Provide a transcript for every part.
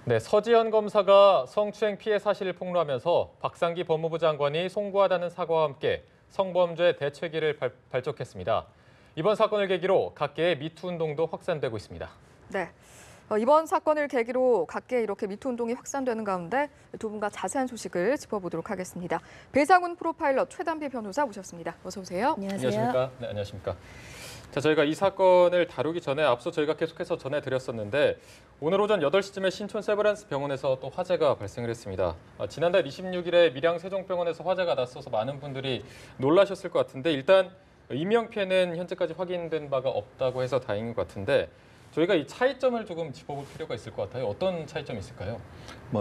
네, 서지현 검사가 성추행 피해 사실을 폭로하면서 박상기 법무부 장관이 송구하다는 사과와 함께 성범죄 대책위를 발족했습니다. 이번 사건을 계기로 각계의 미투 운동도 확산되고 있습니다. 네. 이번 사건을 계기로 각계 이렇게 미투 운동이 확산되는 가운데 두 분과 자세한 소식을 짚어보도록 하겠습니다. 배상훈 프로파일러 최단비 변호사 모셨습니다. 어서 오세요. 안녕하세요. 안녕하십니까? 네, 안녕하십니까? 자, 저희가 이 사건을 다루기 전에 앞서 저희가 계속해서 전해드렸었는데 오늘 오전 8시쯤에 신촌 세브란스 병원에서 또 화재가 발생을 했습니다. 지난달 26일에 밀양 세종병원에서 화재가 났어서 많은 분들이 놀라셨을 것 같은데 일단 인명피해는 현재까지 확인된 바가 없다고 해서 다행인 것 같은데 저희가 이 차이점을 조금 짚어볼 필요가 있을 것 같아요. 어떤 차이점이 있을까요?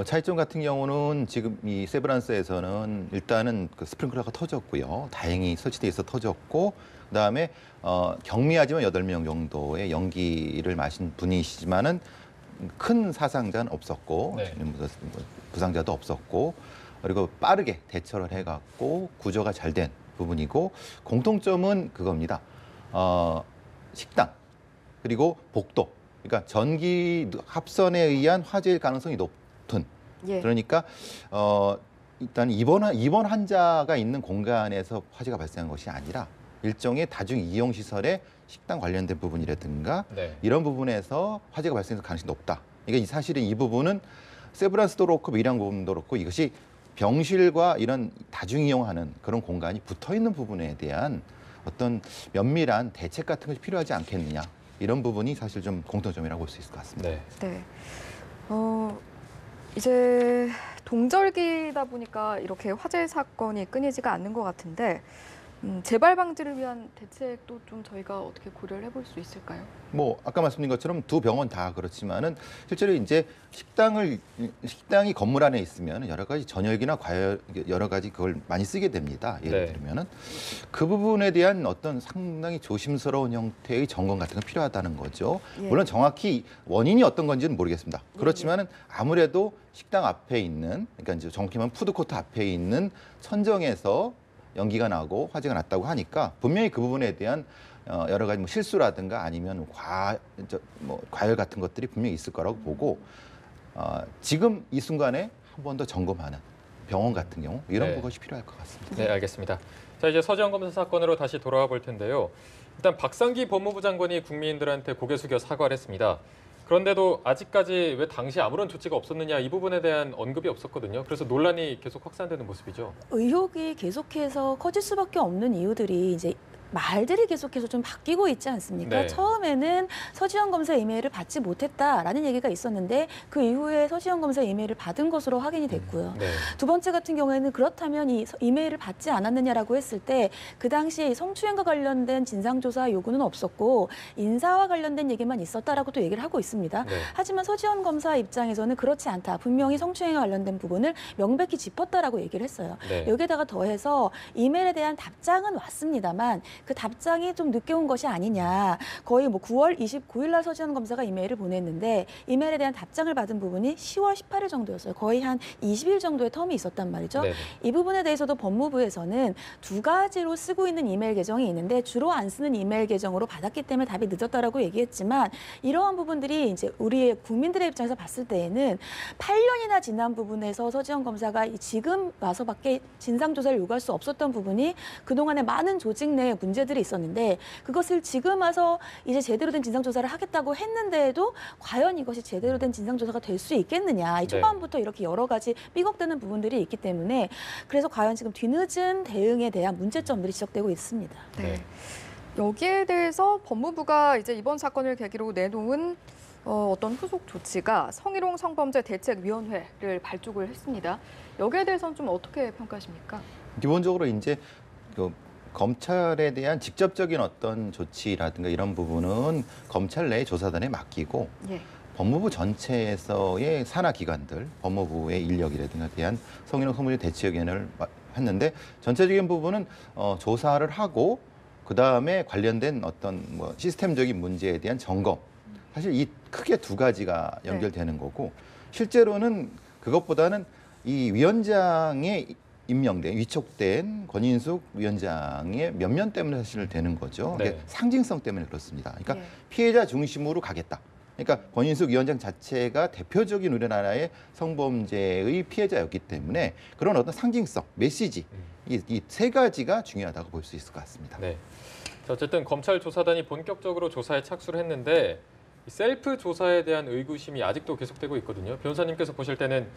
차이점 같은 경우는 지금 이 세브란스에서는 일단은 그 스프링클러가 터졌고요. 다행히 설치돼 있어 터졌고 그다음에 경미하지만 8명 정도의 연기를 마신 분이시지만은 큰 사상자는 없었고 네. 부상자도 없었고 그리고 빠르게 대처를 해갖고 구조가 잘 된 부분이고 공통점은 그겁니다. 식당 그리고 복도 그러니까 전기 합선에 의한 화재일 가능성이 높은 예. 그러니까 일단 입원 환자가 있는 공간에서 화재가 발생한 것이 아니라 일종의 다중 이용 시설의 식당 관련된 부분이라든가 네. 이런 부분에서 화재가 발생할 가능성이 높다. 그러니까 사실은 이 부분은 세브란스도 그렇고 밀양 부분도 그렇고 이것이 병실과 이런 다중 이용하는 그런 공간이 붙어 있는 부분에 대한 어떤 면밀한 대책 같은 것이 필요하지 않겠느냐. 이런 부분이 사실 좀 공통점이라고 볼 수 있을 것 같습니다. 네. 네. 이제 동절기다 보니까 이렇게 화재 사건이 끊이지가 않는 것 같은데 재발 방지를 위한 대책도 좀 저희가 어떻게 고려를 해볼 수 있을까요? 아까 말씀드린 것처럼 두 병원 다 그렇지만은 실제로 이제 식당이 건물 안에 있으면 여러 가지 전열기나 과열 여러 가지 그걸 많이 쓰게 됩니다. 예를 네. 들면은 그 부분에 대한 어떤 상당히 조심스러운 형태의 점검 같은 건 필요하다는 거죠. 예. 물론 정확히 원인이 어떤 건지는 모르겠습니다. 그렇지만은 아무래도 식당 앞에 있는 그러니까 이제 정확히 말하면 푸드코트 앞에 있는 천정에서 연기가 나고 화재가 났다고 하니까 분명히 그 부분에 대한 여러 가지 실수라든가 아니면 과열 같은 것들이 분명히 있을 거라고 보고 지금 이 순간에 한 번 더 점검하는 병원 같은 경우 이런 네. 것이 필요할 것 같습니다. 네, 알겠습니다. 자, 이제 서지현 검사 사건으로 다시 돌아와 볼 텐데요. 일단 박상기 법무부 장관이 국민들한테 고개 숙여 사과를 했습니다. 그런데도 아직까지 왜 당시 아무런 조치가 없었느냐 이 부분에 대한 언급이 없었거든요. 그래서 논란이 계속 확산되는 모습이죠. 의혹이 계속해서 커질 수밖에 없는 이유들이 이제 말들이 계속해서 좀 바뀌고 있지 않습니까? 네. 처음에는 서지현 검사 이메일을 받지 못했다라는 얘기가 있었는데 그 이후에 서지현 검사 이메일을 받은 것으로 확인이 됐고요. 네. 두 번째 같은 경우에는 그렇다면 이 이메일을 받지 않았느냐라고 했을 때 그 당시에 성추행과 관련된 진상조사 요구는 없었고 인사와 관련된 얘기만 있었다라고 또 얘기를 하고 있습니다. 네. 하지만 서지현 검사 입장에서는 그렇지 않다. 분명히 성추행과 관련된 부분을 명백히 짚었다라고 얘기를 했어요. 네. 여기에다가 더해서 이메일에 대한 답장은 왔습니다만 그 답장이 좀 늦게 온 것이 아니냐. 거의 9월 29일 날 서지현 검사가 이메일을 보냈는데 이메일에 대한 답장을 받은 부분이 10월 18일 정도였어요. 거의 한 20일 정도의 텀이 있었단 말이죠. 네. 이 부분에 대해서도 법무부에서는 두 가지로 쓰고 있는 이메일 계정이 있는데 주로 안 쓰는 이메일 계정으로 받았기 때문에 답이 늦었다라고 얘기했지만 이러한 부분들이 이제 우리 국민들의 입장에서 봤을 때에는 8년이나 지난 부분에서 서지현 검사가 지금 와서밖에 진상조사를 요구할 수 없었던 부분이 그동안에 많은 조직 내에 문제들이 있었는데 그것을 지금 와서 이제 제대로 된 진상조사를 하겠다고 했는데도 과연 이것이 제대로 된 진상조사가 될 수 있겠느냐. 이 초반부터 이렇게 여러 가지 삐걱대는 부분들이 있기 때문에 그래서 과연 지금 뒤늦은 대응에 대한 문제점들이 지적되고 있습니다. 네. 여기에 대해서 법무부가 이제 이번 사건을 계기로 내놓은 어떤 후속 조치가 성희롱 성범죄 대책위원회를 발족을 했습니다. 여기에 대해서는 좀 어떻게 평가하십니까? 기본적으로 이제 검찰에 대한 직접적인 어떤 조치라든가 이런 부분은 검찰 내 조사단에 맡기고 예. 법무부 전체에서의 산하 기관들, 법무부의 인력이라든가 대한 성희롱 성범죄 대책위원회를 했는데 전체적인 부분은 조사를 하고 그 다음에 관련된 어떤 시스템적인 문제에 대한 점검. 사실 이 크게 두 가지가 연결되는 거고 실제로는 그것보다는 이 위원장의 임명된 위촉된 권인숙 위원장의 면면 때문에 사실 되는 거죠. 네. 이게 상징성 때문에 그렇습니다. 그러니까 예. 피해자 중심으로 가겠다. 그러니까 권인숙 위원장 자체가 대표적인 우리나라의 성범죄의 피해자였기 때문에 그런 어떤 상징성, 메시지 이 세 가지가 중요하다고 볼 수 있을 것 같습니다. 네. 자, 어쨌든 검찰 조사단이 본격적으로 조사에 착수를 했는데 이 셀프 조사에 대한 의구심이 아직도 계속되고 있거든요. 변호사님께서 보실 때는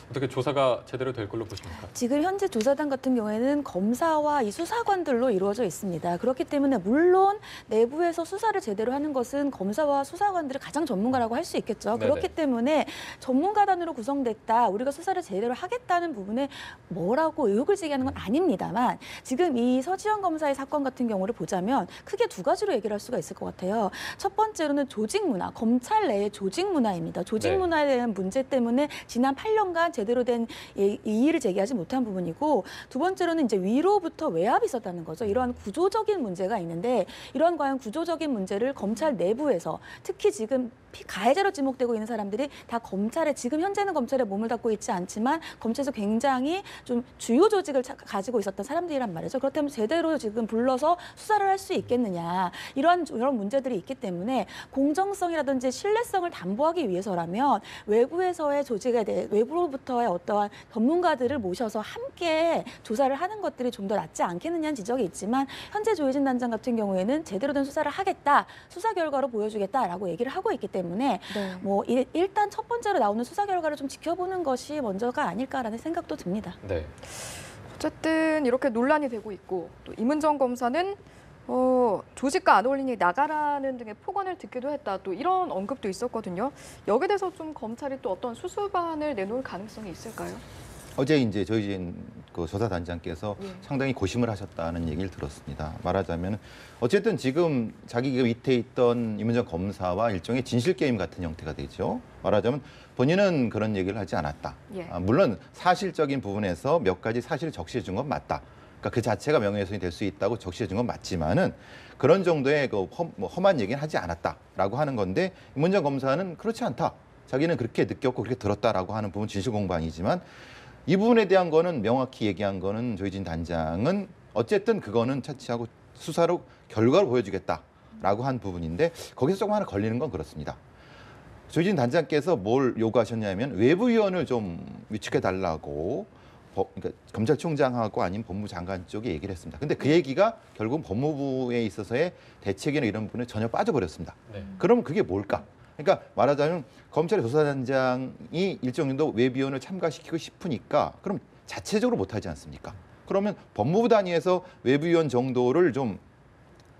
어떻게 조사가 제대로 될 걸로 보십니까? 지금 현재 조사단 같은 경우에는 검사와 이 수사관들로 이루어져 있습니다. 그렇기 때문에 물론 내부에서 수사를 제대로 하는 것은 검사와 수사관들이 가장 전문가라고 할 수 있겠죠. 네네. 그렇기 때문에 전문가단으로 구성됐다, 우리가 수사를 제대로 하겠다는 부분에 뭐라고 의혹을 제기하는 건 아닙니다만 지금 이 서지현 검사의 사건 같은 경우를 보자면 크게 두 가지로 얘기를 할 수가 있을 것 같아요. 첫 번째로는 조직 문화, 검찰 내의 조직 문화입니다. 조직 네. 문화에 대한 문제 때문에 지난 8년간 제대로 된 이의를 제기하지 못한 부분이고, 두 번째로는 이제 위로부터 외압이 있었다는 거죠. 이러한 구조적인 문제가 있는데 이러한 과연 구조적인 문제를 검찰 내부에서 특히 지금 가해자로 지목되고 있는 사람들이 다 검찰에 지금 현재는 검찰에 몸을 닫고 있지 않지만 검찰에서 굉장히 좀 주요 조직을 가지고 있었던 사람들이란 말이죠. 그렇다면 제대로 지금 불러서 수사를 할 수 있겠느냐, 이런 문제들이 있기 때문에 공정성이라든지 신뢰성을 담보하기 위해서라면 외부에서의 조직에 대해 외부로부터의 어떠한 전문가들을 모셔서 함께 조사를 하는 것들이 좀 더 낫지 않겠느냐는 지적이 있지만 현재 조혜진 단장 같은 경우에는 제대로 된 수사를 하겠다, 수사 결과로 보여주겠다라고 얘기를 하고 있기 때문에 네. 뭐 일단 첫 번째로 나오는 수사 결과를 좀 지켜보는 것이 먼저가 아닐까라는 생각도 듭니다. 네. 어쨌든 이렇게 논란이 되고 있고 또 임은정 검사는 조직과 안 어울리니 나가라는 등의 폭언을 듣기도 했다. 또 이런 언급도 있었거든요. 여기에 대해서 좀 검찰이 또 어떤 수습안을 내놓을 가능성이 있을까요? 어제 이제 조희진 그 조사단장께서 예. 상당히 고심을 하셨다는 얘기를 들었습니다. 말하자면 어쨌든 지금 자기 밑에 있던 임은정 검사와 일종의 진실 게임 같은 형태가 되죠. 말하자면 본인은 그런 얘기를 하지 않았다. 예. 물론 사실적인 부분에서 몇 가지 사실을 적시해 준 건 맞다. 그러니까 그 자체가 명예훼손이 될 수 있다고 적시해 준 건 맞지만은 그런 정도의 그 험한 얘기는 하지 않았다라고 하는 건데 임은정 검사는 그렇지 않다. 자기는 그렇게 느꼈고 그렇게 들었다라고 하는 부분 진실 공방이지만 이 부분에 대한 거는 명확히 얘기한 거는 조희진 단장은 어쨌든 그거는 차치하고 수사로 결과를 보여주겠다라고 한 부분인데 거기서 조금 하나 걸리는 건 그렇습니다. 조희진 단장께서 뭘 요구하셨냐면 외부위원을 좀 위축해달라고 그러니까 검찰총장하고 아니면 법무부 장관 쪽에 얘기를 했습니다. 근데 그 얘기가 결국 법무부에 있어서의 대책이나 이런 부분에 전혀 빠져버렸습니다. 네. 그럼 그게 뭘까? 그러니까 말하자면 검찰의 조사단장이 일정 정도 외비원을 참가시키고 싶으니까 그럼 자체적으로 못하지 않습니까? 그러면 법무부 단위에서 외부위원 정도를 좀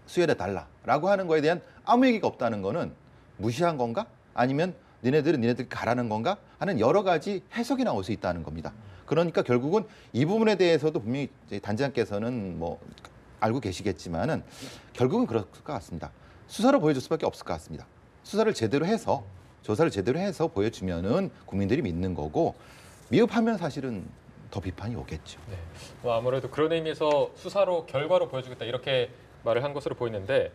수혈해 달라라고 하는 거에 대한 아무 얘기가 없다는 거는 무시한 건가? 아니면 니네들이 가라는 건가? 하는 여러 가지 해석이 나올 수 있다는 겁니다. 그러니까 결국은 이 부분에 대해서도 분명히 단장께서는 뭐 알고 계시겠지만은 결국은 그럴 것 같습니다. 수사로 보여줄 수밖에 없을 것 같습니다. 수사를 제대로 해서 조사를 제대로 해서 보여주면은 국민들이 믿는 거고 미흡하면 사실은 더 비판이 오겠죠. 네. 뭐 아무래도 그런 의미에서 수사로 결과로 보여주겠다 이렇게 말을 한 것으로 보이는데,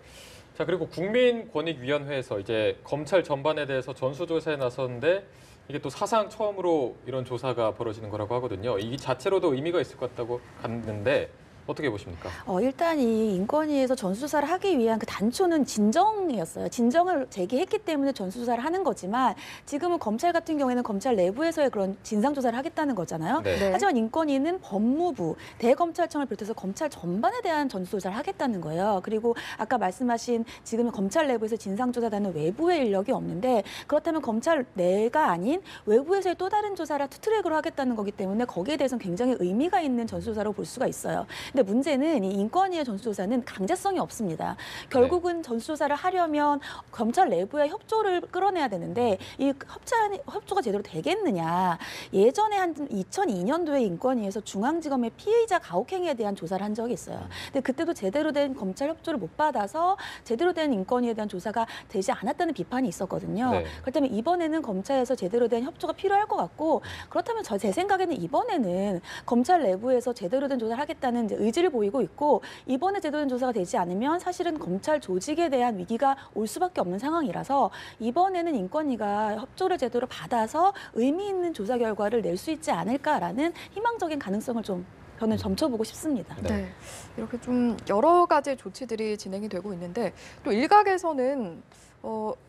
자 그리고 국민권익위원회에서 이제 검찰 전반에 대해서 전수조사에 나섰는데 이게 또 사상 처음으로 이런 조사가 벌어지는 거라고 하거든요. 이 자체로도 의미가 있을 것 같다고 갔는데 어떻게 보십니까? 일단 이 인권위에서 전수조사를 하기 위한 그 단초는 진정이었어요. 진정을 제기했기 때문에 전수조사를 하는 거지만 지금은 검찰 같은 경우에는 검찰 내부에서의 그런 진상조사를 하겠다는 거잖아요. 네. 네. 하지만 인권위는 법무부, 대검찰청을 비롯해서 검찰 전반에 대한 전수조사를 하겠다는 거예요. 그리고 아까 말씀하신 지금 검찰 내부에서 진상조사단은 외부의 인력이 없는데 그렇다면 검찰 내가 아닌 외부에서의 또 다른 조사를 투트랙으로 하겠다는 거기 때문에 거기에 대해서는 굉장히 의미가 있는 전수조사로 볼 수가 있어요. 근데 문제는 이 인권위의 전수조사는 강제성이 없습니다. 결국은 전수조사를 하려면 검찰 내부의 협조를 끌어내야 되는데 이 협조가 제대로 되겠느냐. 예전에 한 2002년도에 인권위에서 중앙지검의 피의자 가혹행위에 대한 조사를 한 적이 있어요. 근데 그때도 제대로 된 검찰 협조를 못 받아서 제대로 된 인권위에 대한 조사가 되지 않았다는 비판이 있었거든요. 네. 그렇다면 이번에는 검찰에서 제대로 된 협조가 필요할 것 같고 그렇다면 제 생각에는 이번에는 검찰 내부에서 제대로 된 조사를 하겠다는 이제 의지를 보이고 있고 이번에 제대로 된 조사가 되지 않으면 사실은 검찰 조직에 대한 위기가 올 수밖에 없는 상황이라서 이번에는 인권위가 협조를 제대로 받아서 의미 있는 조사 결과를 낼 수 있지 않을까라는 희망적인 가능성을 좀 저는 점쳐보고 싶습니다. 네. 네. 이렇게 좀 여러 가지 조치들이 진행이 되고 있는데 또 일각에서는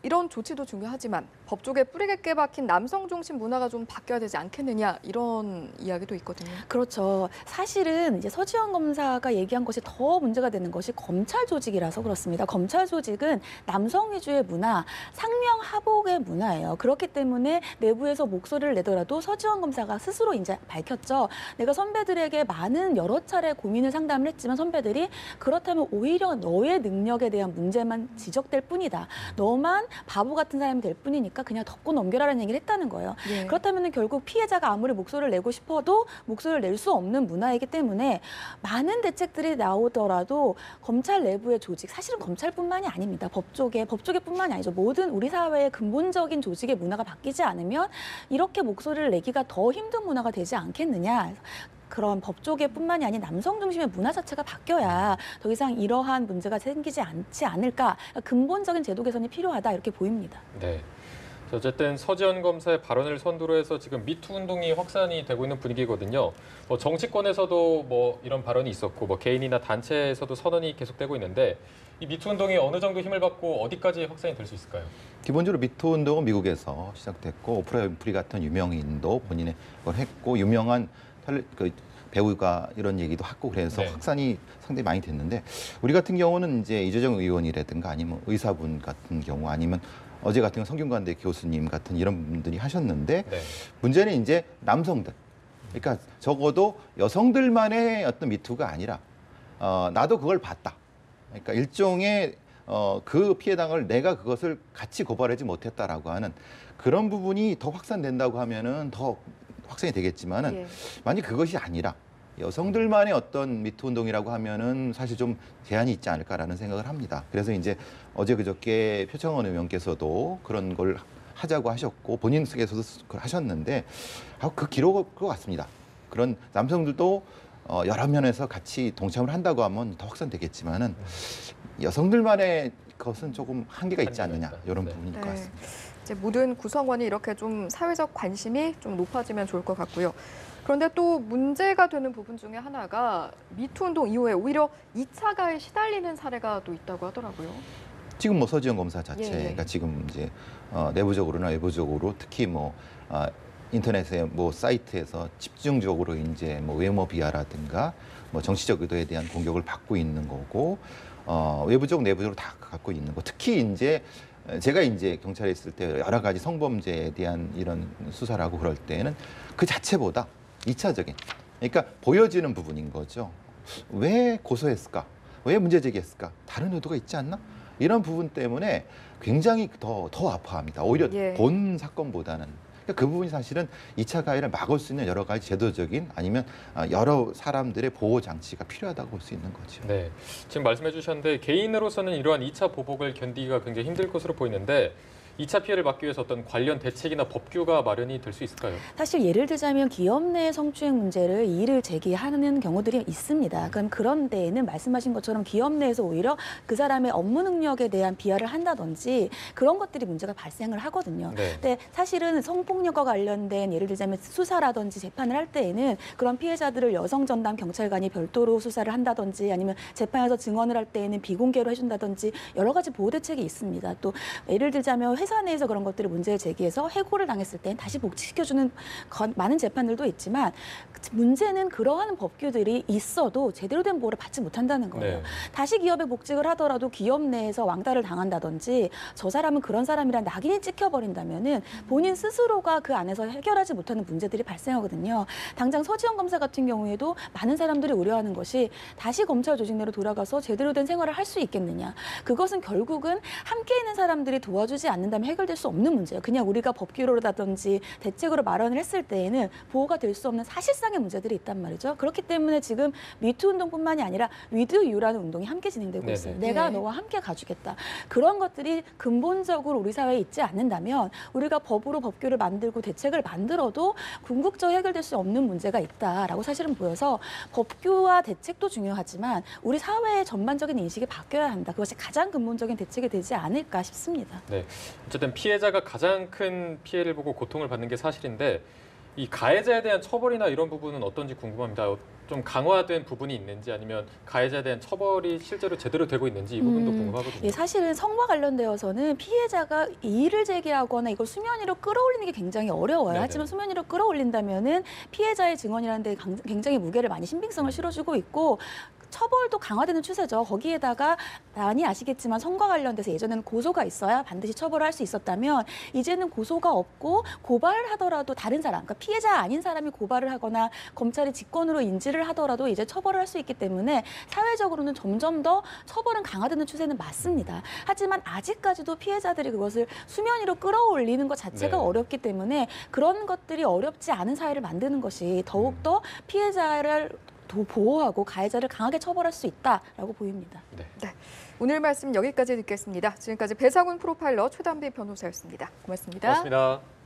이런 조치도 중요하지만 법조계 뿌리 깊게 박힌 남성 중심 문화가 좀 바뀌어야 되지 않겠느냐 이런 이야기도 있거든요. 그렇죠. 사실은 이제 서지현 검사가 얘기한 것이 더 문제가 되는 것이 검찰 조직이라서 그렇습니다. 검찰 조직은 남성 위주의 문화, 상명하복의 문화예요. 그렇기 때문에 내부에서 목소리를 내더라도 서지현 검사가 스스로 이제 밝혔죠. 내가 선배들에게 많은 여러 차례 고민을 상담을 했지만 선배들이 그렇다면 오히려 너의 능력에 대한 문제만 지적될 뿐이다. 너만 바보 같은 사람이 될 뿐이니까 그냥 덮고 넘겨라라는 얘기를 했다는 거예요. 예. 그렇다면 결국 피해자가 아무리 목소리를 내고 싶어도 목소리를 낼 수 없는 문화이기 때문에 많은 대책들이 나오더라도 검찰 내부의 조직, 사실은 검찰뿐만이 아닙니다. 법조계뿐만이 아니죠. 모든 우리 사회의 근본적인 조직의 문화가 바뀌지 않으면 이렇게 목소리를 내기가 더 힘든 문화가 되지 않겠느냐. 그런 법조계뿐만이 아닌 남성 중심의 문화 자체가 바뀌어야 더 이상 이러한 문제가 생기지 않지 않을까. 근본적인 제도 개선이 필요하다 이렇게 보입니다. 네. 어쨌든 서지현 검사의 발언을 선두로 해서 지금 미투 운동이 확산이 되고 있는 분위기거든요. 뭐 정치권에서도 뭐 이런 발언이 있었고 뭐 개인이나 단체에서도 선언이 계속되고 있는데 이 미투 운동이 어느 정도 힘을 받고 어디까지 확산이 될 수 있을까요? 기본적으로 미투 운동은 미국에서 시작됐고 오프라 윈프리 같은 유명인도 본인의 걸 했고 유명한 배우가 이런 얘기도 하고 그래서 네. 확산이 상당히 많이 됐는데 우리 같은 경우는 이제 이재정 의원이라든가 아니면 의사분 같은 경우 아니면 어제 같은 경우 성균관대 교수님 같은 이런 분들이 하셨는데 네. 문제는 이제 남성들 그러니까 적어도 여성들만의 어떤 미투가 아니라 나도 그걸 봤다. 그러니까 일종의 그 피해당을 내가 그것을 같이 고발하지 못했다라고 하는 그런 부분이 더 확산된다고 하면은 더 확산이 되겠지만은 예. 만약 그것이 아니라 여성들만의 어떤 미투 운동이라고 하면은 사실 좀 제한이 있지 않을까라는 생각을 합니다. 그래서 이제 어제 그저께 표창원 의원께서도 그런 걸 하자고 하셨고 본인께서도 그걸 하셨는데 그 기록일 것 같습니다. 그런 남성들도 여러 면에서 같이 동참을 한다고 하면 더 확산되겠지만은 여성들만의 것은 조금 한계가 있지 않느냐 이런 네. 부분일 것 네. 같습니다. 이제 모든 구성원이 이렇게 좀 사회적 관심이 좀 높아지면 좋을 것 같고요. 그런데 또 문제가 되는 부분 중에 하나가 미투 운동 이후에 오히려 2차 가해에 시달리는 사례가 또 있다고 하더라고요. 지금 뭐 서지현 검사 자체가 예. 지금 이제 내부적으로나 외부적으로 특히 뭐 인터넷의 뭐 사이트에서 집중적으로 이제 뭐 외모 비하라든가 뭐 정치적 의도에 대한 공격을 받고 있는 거고 외부적 내부적으로 다 갖고 있는 거. 특히 이제 제가 이제 경찰에 있을 때 여러 가지 성범죄에 대한 이런 수사를 하고 그럴 때는 그 자체보다 2차적인 그러니까 보여지는 부분인 거죠. 왜 고소했을까? 왜 문제 제기했을까? 다른 의도가 있지 않나? 이런 부분 때문에 굉장히 더 아파합니다. 오히려 예. 본 사건보다는. 그러니까 그 부분이 사실은 2차 가해를 막을 수 있는 여러 가지 제도적인 아니면 여러 사람들의 보호 장치가 필요하다고 볼 수 있는 거죠. 네. 지금 말씀해 주셨는데 개인으로서는 이러한 2차 보복을 견디기가 굉장히 힘들 것으로 보이는데 2차 피해를 막기 위해서 어떤 관련 대책이나 법규가 마련이 될 수 있을까요? 사실 예를 들자면 기업 내 성추행 문제를 이의를 제기하는 경우들이 있습니다. 그럼 그런 데에는 말씀하신 것처럼 기업 내에서 오히려 그 사람의 업무 능력에 대한 비하를 한다든지 그런 것들이 문제가 발생을 하거든요. 네. 근데 사실은 성폭력과 관련된 예를 들자면 수사라든지 재판을 할 때에는 그런 피해자들을 여성 전담 경찰관이 별도로 수사를 한다든지 아니면 재판에서 증언을 할 때에는 비공개로 해준다든지 여러 가지 보호 대책이 있습니다. 또 예를 들자면 회사 내에서 그런 것들을 문제를 제기해서 해고를 당했을 땐 다시 복직시켜주는 많은 재판들도 있지만 문제는 그러한 법규들이 있어도 제대로 된 보호를 받지 못한다는 거예요. 네. 다시 기업에 복직을 하더라도 기업 내에서 왕따를 당한다든지 저 사람은 그런 사람이란 낙인이 찍혀버린다면은 본인 스스로가 그 안에서 해결하지 못하는 문제들이 발생하거든요. 당장 서지현 검사 같은 경우에도 많은 사람들이 우려하는 것이 다시 검찰 조직 내로 돌아가서 제대로 된 생활을 할 수 있겠느냐. 그것은 결국은 함께 있는 사람들이 도와주지 않는다면 해결될 수 없는 문제예요. 그냥 우리가 법규로라든지 대책으로 마련을 했을 때에는 보호가 될 수 없는 사실상의 문제들이 있단 말이죠. 그렇기 때문에 지금 미투 운동뿐만이 아니라 위드 유라는 운동이 함께 진행되고 네네. 있어요. 내가 네. 너와 함께 가주겠다. 그런 것들이 근본적으로 우리 사회에 있지 않는다면 우리가 법으로 법규를 만들고 대책을 만들어도 궁극적으로 해결될 수 없는 문제가 있다라고 사실은 보여서 법규와 대책도 중요하지만 우리 사회의 전반적인 인식이 바뀌어야 한다. 그것이 가장 근본적인 대책이 되지 않을까 싶습니다. 네. 어쨌든 피해자가 가장 큰 피해를 보고 고통을 받는 게 사실인데 이 가해자에 대한 처벌이나 이런 부분은 어떤지 궁금합니다. 좀 강화된 부분이 있는지 아니면 가해자에 대한 처벌이 실제로 제대로 되고 있는지 이 부분도 궁금하거든요. 예, 사실은 성과 관련되어서는 피해자가 이의를 제기하거나 이걸 수면 위로 끌어올리는 게 굉장히 어려워요. 네네. 하지만 수면 위로 끌어올린다면은 피해자의 증언이라는 데 굉장히 무게를 많이 신빙성을 실어주고 있고 처벌도 강화되는 추세죠. 거기에다가 많이 아시겠지만 성과 관련돼서 예전에는 고소가 있어야 반드시 처벌을 할 수 있었다면 이제는 고소가 없고 고발을 하더라도 다른 사람, 그러니까 피해자 아닌 사람이 고발을 하거나 검찰이 직권으로 인지를 하더라도 이제 처벌을 할 수 있기 때문에 사회적으로는 점점 더 처벌은 강화되는 추세는 맞습니다. 하지만 아직까지도 피해자들이 그것을 수면 위로 끌어올리는 것 자체가 네. 어렵기 때문에 그런 것들이 어렵지 않은 사회를 만드는 것이 더욱더 피해자를 보호하고 가해자를 강하게 처벌할 수 있다라고 보입니다. 네. 오늘 말씀 여기까지 듣겠습니다. 지금까지 배상훈 프로파일러 최담비 변호사였습니다. 고맙습니다. 고맙습니다.